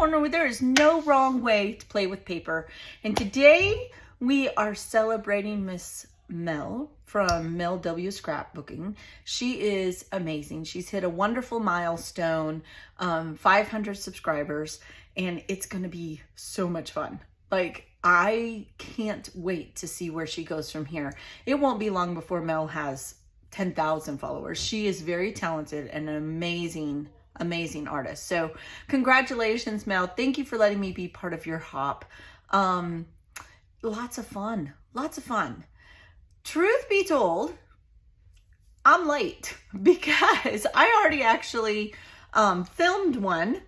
corner where there is no wrong way to play with paper. And today we are celebrating Miss Mel from Mel W Scrapbooking. She is amazing. She's hit a wonderful milestone, 500 subscribers, and it's going to be so much fun. Like, I can't wait to see where she goes from here. It won't be long before Mel has 10,000 followers. She is very talented and an amazing artist. So congratulations, Mel. Thank you for letting me be part of your hop. Lots of fun. Truth be told, I'm late because I already actually filmed one,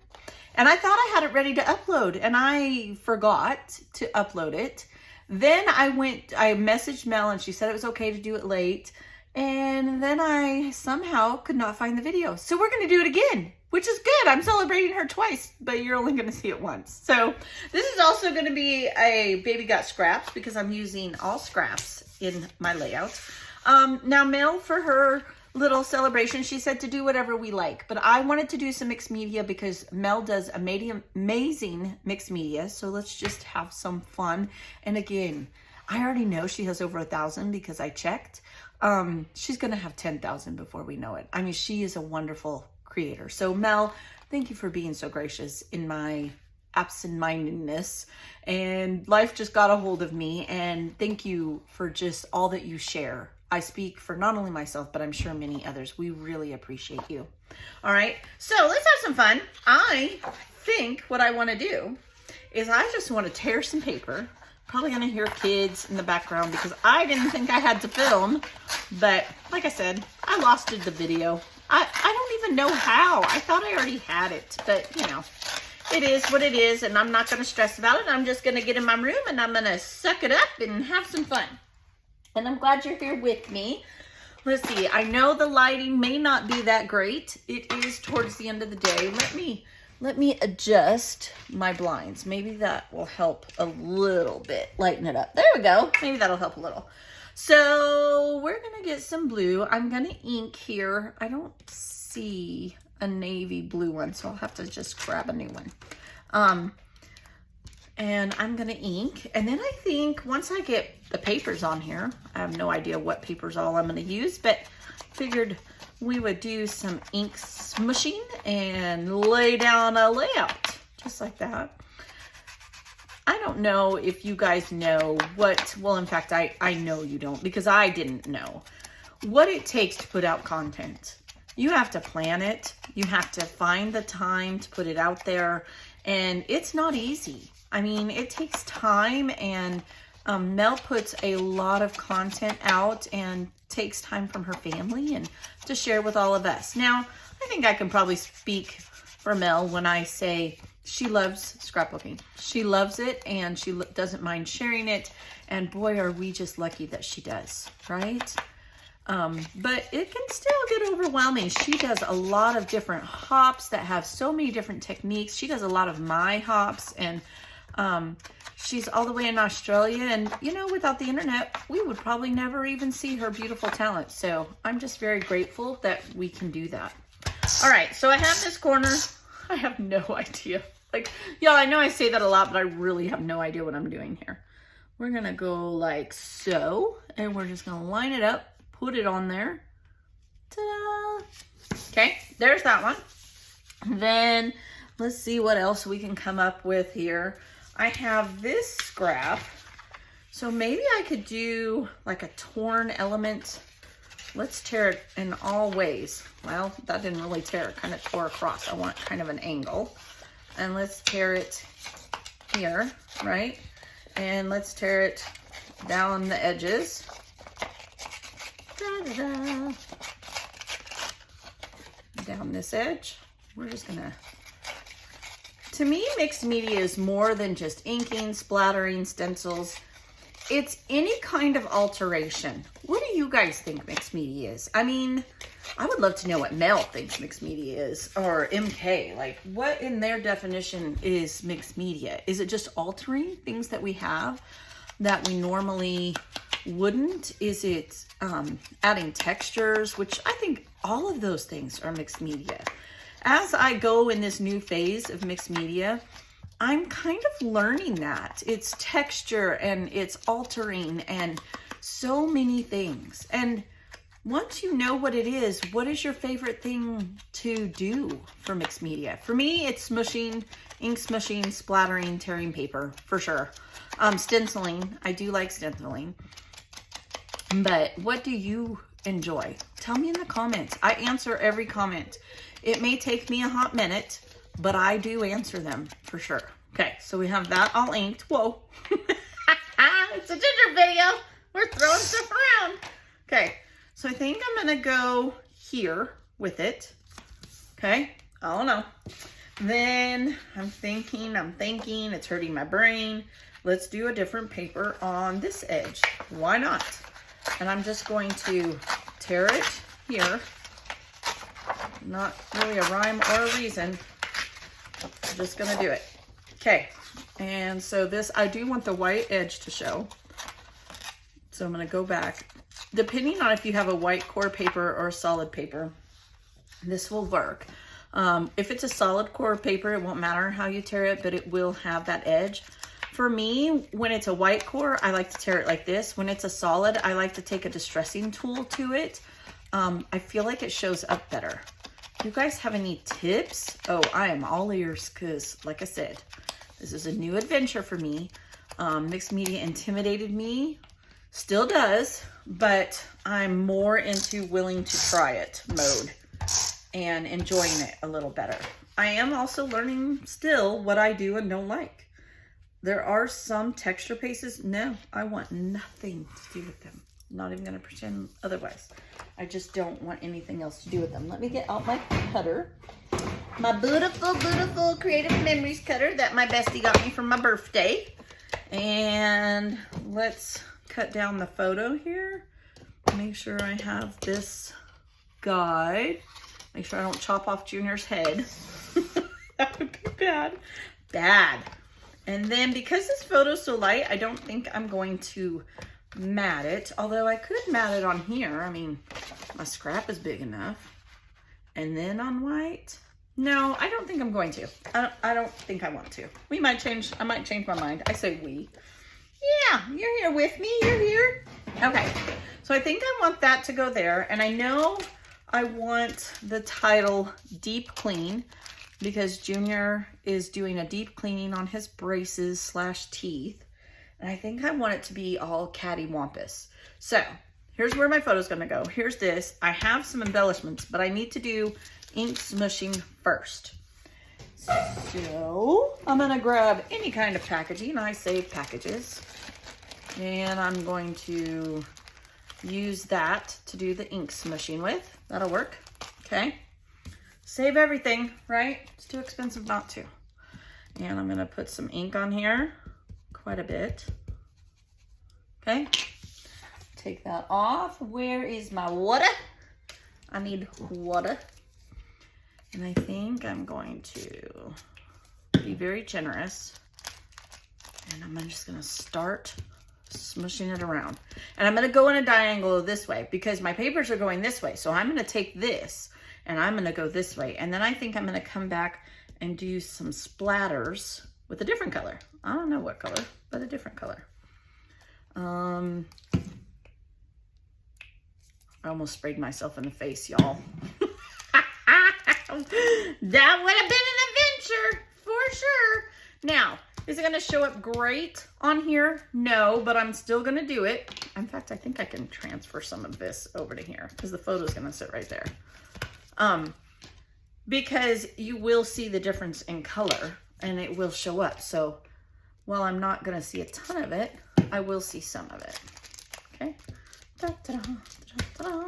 and I thought I had it ready to upload, and I forgot to upload it. Then I messaged Mel, and she said it was okay to do it late. And then I somehow could not find the video. So we're going to do it again, which is good. I'm celebrating her twice, but you're only going to see it once. So this is also going to be a Baby Got Scraps because I'm using all scraps in my layout. Now Mel, for her little celebration, she said to do whatever we like, but I wanted to do some mixed media because Mel does amazing mixed media. So let's just have some fun. And again, I already know she has over 1,000 because I checked. She's going to have 10,000 before we know it. I mean, she is a wonderful creator. So Mel, thank you for being so gracious in my absent-mindedness, and life just got a hold of me, and thank you for just all that you share. I speak for not only myself, but I'm sure many others. We really appreciate you. All right, so let's have some fun. I think what I want to do is I just want to tear some paper. Probably gonna hear kids in the background because I didn't think I had to film, but like I said, I lost the video. I don't even know how. I thought I already had it, but you know, it is what it is, and I'm not gonna stress about it. I'm just gonna get in my room and I'm gonna suck it up and have some fun. And I'm glad you're here with me. Let's see, I know the lighting may not be that great. It is towards the end of the day. Let me adjust my blinds. Maybe that will help a little bit. Lighten it up. There we go. Maybe that'll help a little. So we're going to get some blue. I'm going to ink here. I don't see a navy blue one, so I'll have to just grab a new one. And I'm going to ink. And then I think once I get the papers on here, I have no idea what papers all I'm going to use, but figured we would do some ink smushing and lay down a layout just like that. I don't know if you guys know what, well, in fact, I know you don't because I didn't know what it takes to put out content. You have to plan it. You have to find the time to put it out there, and it's not easy. I mean, it takes time, and Mel puts a lot of content out and takes time from her family and to share with all of us. Now, I think I can probably speak for Mel when I say she loves scrapbooking. She loves it, and she doesn't mind sharing it. And boy, are we just lucky that she does, right? But it can still get overwhelming. She does a lot of different hops that have so many different techniques. She does a lot of my hops, and she's all the way in Australia, and you know, without the internet, we would probably never even see her beautiful talent. So I'm just very grateful that we can do that. All right, so I have this corner. I have no idea. Like, y'all, I know I say that a lot, but I really have no idea what I'm doing here. We're gonna go like so, and we're just gonna line it up, put it on there. Ta-da! Okay, there's that one. Then let's see what else we can come up with here. I have this scrap, so maybe I could do like a torn element. Let's tear it in all ways. Well, that didn't really tear, it kind of tore across. I want kind of an angle. And let's tear it here, right? And let's tear it down the edges. Da-da-da. Down this edge. We're just gonna, to me, mixed media is more than just inking, splattering, stencils. It's any kind of alteration. What do you guys think mixed media is? I mean, I would love to know what Mel thinks mixed media is, or MK. Like, what in their definition is mixed media? Is it just altering things that we have that we normally wouldn't? Is it adding textures, which I think all of those things are mixed media. As I go in this new phase of mixed media, I'm kind of learning that. It's texture and it's altering and so many things. And once you know what it is, what is your favorite thing to do for mixed media? For me, it's smushing, ink smushing, splattering, tearing paper, for sure. Stenciling, I do like stenciling. But what do you enjoy? Tell me in the comments. I answer every comment. It may take me a hot minute, but I do answer them for sure. Okay, so we have that all inked. Whoa. It's a ginger video. We're throwing stuff around. Okay, so I think I'm gonna go here with it. Okay, I don't know. Then I'm thinking, it's hurting my brain. Let's do a different paper on this edge. Why not? And I'm just going to tear it here. Not really a rhyme or a reason. I'm just gonna do it. Okay, and so this, I do want the white edge to show. So I'm gonna go back. Depending on if you have a white core paper or a solid paper, this will work. If it's a solid core paper, it won't matter how you tear it, but it will have that edge. For me, when it's a white core, I like to tear it like this. When it's a solid, I like to take a distressing tool to it. I feel like it shows up better. Do you guys have any tips? Oh, I am all ears because, like I said, this is a new adventure for me. Mixed media intimidated me, still does, but I'm more into willing to try it mode and enjoying it a little better. I am also learning still what I do and don't like. There are some texture pieces. No, I want nothing to do with them. I'm not even gonna pretend otherwise. I just don't want anything else to do with them. Let me get out my cutter. My beautiful, beautiful Creative Memories cutter that my bestie got me for my birthday. And let's cut down the photo here. Make sure I have this guide. Make sure I don't chop off Junior's head. That would be bad. Bad. And then because this photo's so light, I don't think I'm going to mat it. Although I could mat it on here. I mean, my scrap is big enough. And then on white. No, I don't think I'm going to. I don't think I want to. We might change. I might change my mind. I say we. Yeah, you're here with me. You're here. Okay. So I think I want that to go there. And I know I want the title Deep Clean because Junior is doing a deep cleaning on his braces / teeth. And I think I want it to be all cattywampus. So here's where my photo's gonna go. Here's this. I have some embellishments, but I need to do ink smushing first. So I'm gonna grab any kind of packaging. I save packages. And I'm going to use that to do the ink smushing with. That'll work, okay? Save everything, right? It's too expensive not to. And I'm gonna put some ink on here, quite a bit. Okay, take that off. Where is my water? I need water. And I think I'm going to be very generous. And I'm just gonna start smushing it around. And I'm gonna go in a diagonal this way because my papers are going this way. So I'm gonna take this and I'm gonna go this way. And then I think I'm gonna come back and do some splatters with a different color. I don't know what color, but a different color. I almost sprayed myself in the face, y'all. That would have been an adventure for sure. Now, is it gonna show up great on here? No, but I'm still gonna do it. In fact, I think I can transfer some of this over to here because the photo's gonna sit right there. Because you will see the difference in color and it will show up. So while I'm not gonna see a ton of it, I will see some of it, okay? All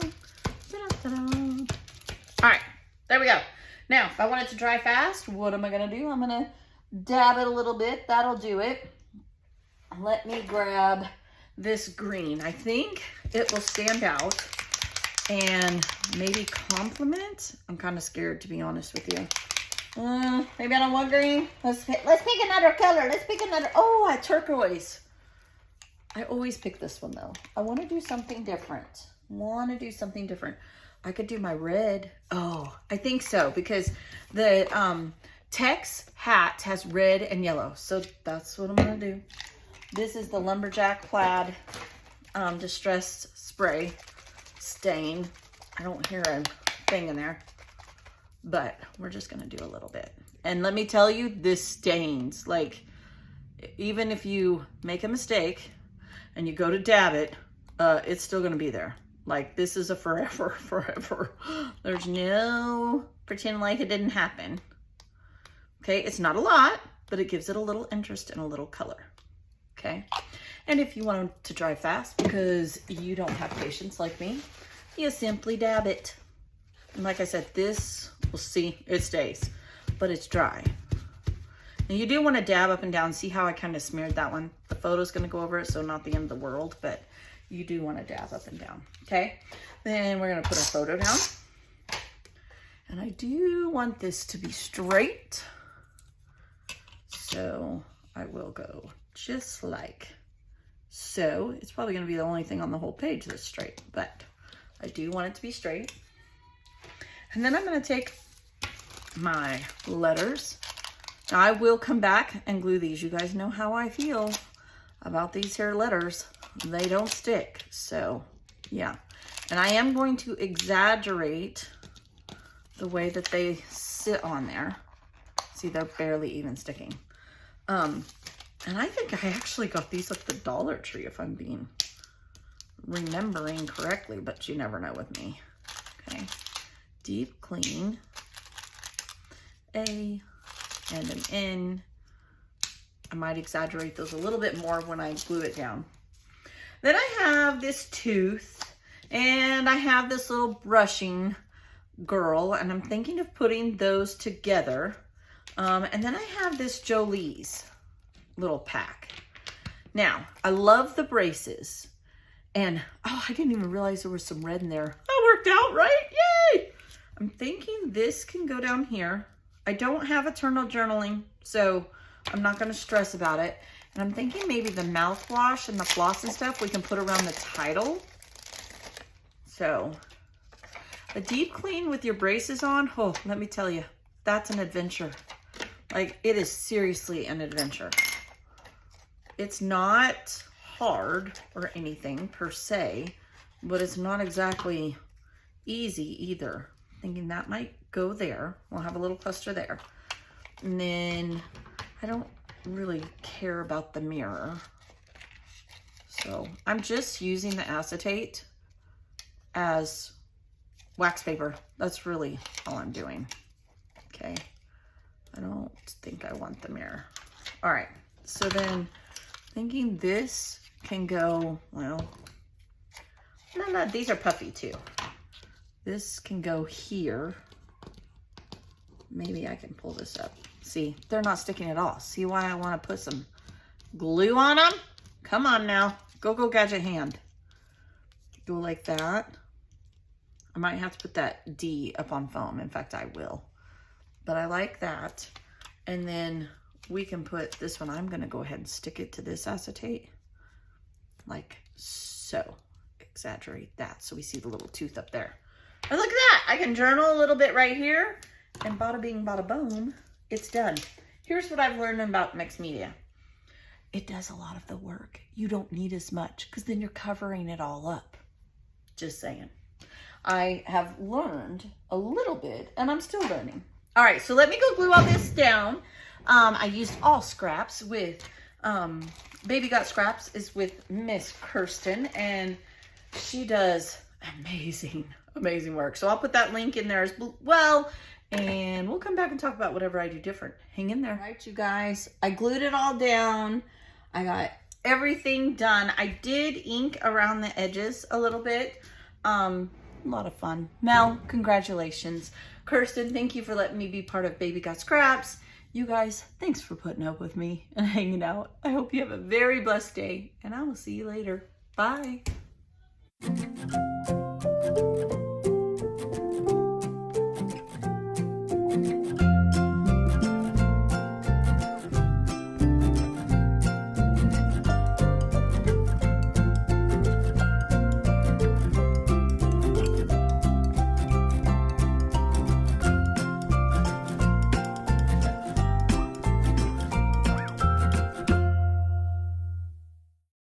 right, there we go. Now, if I want it to dry fast, what am I gonna do? I'm gonna dab it a little bit. That'll do it. Let me grab this green. I think it will stand out and maybe complement. I'm kind of scared, to be honest with you. Maybe I don't want green. Let's pick another color. Let's pick another. Oh, a turquoise. I always pick this one though. I want to do something different. I could do my red. Oh, I think so because the Tex hat has red and yellow, so that's what I'm gonna do. This is the Lumberjack Plaid Distressed Spray Stain. I don't hear a thing in there, but we're just gonna do a little bit. And let me tell you, this stains. Like, even if you make a mistake and you go to dab it, it's still gonna be there. Like, this is a forever. There's no pretend like it didn't happen. Okay, it's not a lot, but it gives it a little interest and a little color. Okay, and if you want it to dry fast because you don't have patience like me, you simply dab it. And like I said, this, we'll see, it stays, but it's dry. And you do want to dab up and down. See how I kind of smeared that one? The photo's going to go over it, so not the end of the world, but you do want to dab up and down. Okay, then we're going to put our photo down. And I do want this to be straight. So I will go just like so. It's probably going to be the only thing on the whole page that's straight, but I do want it to be straight. And then I'm going to take my letters. Now I will come back and glue these. You guys know how I feel about these here letters. They don't stick. So yeah. And I am going to exaggerate the way that they sit on there. See, they're barely even sticking. And I think I actually got these at the Dollar Tree, if I'm being remembering correctly, but you never know with me. Okay, deep clean, A and an N. I might exaggerate those a little bit more when I glue it down. Then I have this tooth, and I have this little brushing girl, and I'm thinking of putting those together. And then I have this Jolie's little pack. Now, I love the braces. And, oh, I didn't even realize there was some red in there. That worked out, right? Yay! I'm thinking this can go down here. I don't have eternal journaling, so I'm not going to stress about it. And I'm thinking maybe the mouthwash and the floss and stuff we can put around the title. So, a deep clean with your braces on, oh, let me tell you, that's an adventure. Like, it is seriously an adventure. It's not hard or anything per se, but it's not exactly easy either. Thinking that might go there. We'll have a little cluster there. And then I don't really care about the mirror. So I'm just using the acetate as wax paper. That's really all I'm doing. Okay. I don't think I want the mirror. All right, so then thinking this can go, well, no, these are puffy too. This can go here. Maybe I can pull this up. See, they're not sticking at all. See why I want to put some glue on them? Come on now, go gadget hand. Go like that. I might have to put that D up on foam. In fact, I will. But I like that. And then we can put this one. I'm going to go ahead and stick it to this acetate. Like so. Exaggerate that so we see the little tooth up there. And look at that. I can journal a little bit right here. And bada bing, bada boom. It's done. Here's what I've learned about mixed media. It does a lot of the work. You don't need as much because then you're covering it all up. Just saying. I have learned a little bit and I'm still learning. All right, so let me go glue all this down. I used all scraps with, Baby Got Scraps is with Miss Kristen, and she does amazing work. So I'll put that link in there as well, and we'll come back and talk about whatever I do different. Hang in there. All right, you guys, I glued it all down. I got everything done. I did ink around the edges a little bit. A lot of fun. Mel, congratulations. Kirsten, thank you for letting me be part of Baby Got Scraps. You guys, thanks for putting up with me and hanging out. I hope you have a very blessed day, and I will see you later. Bye.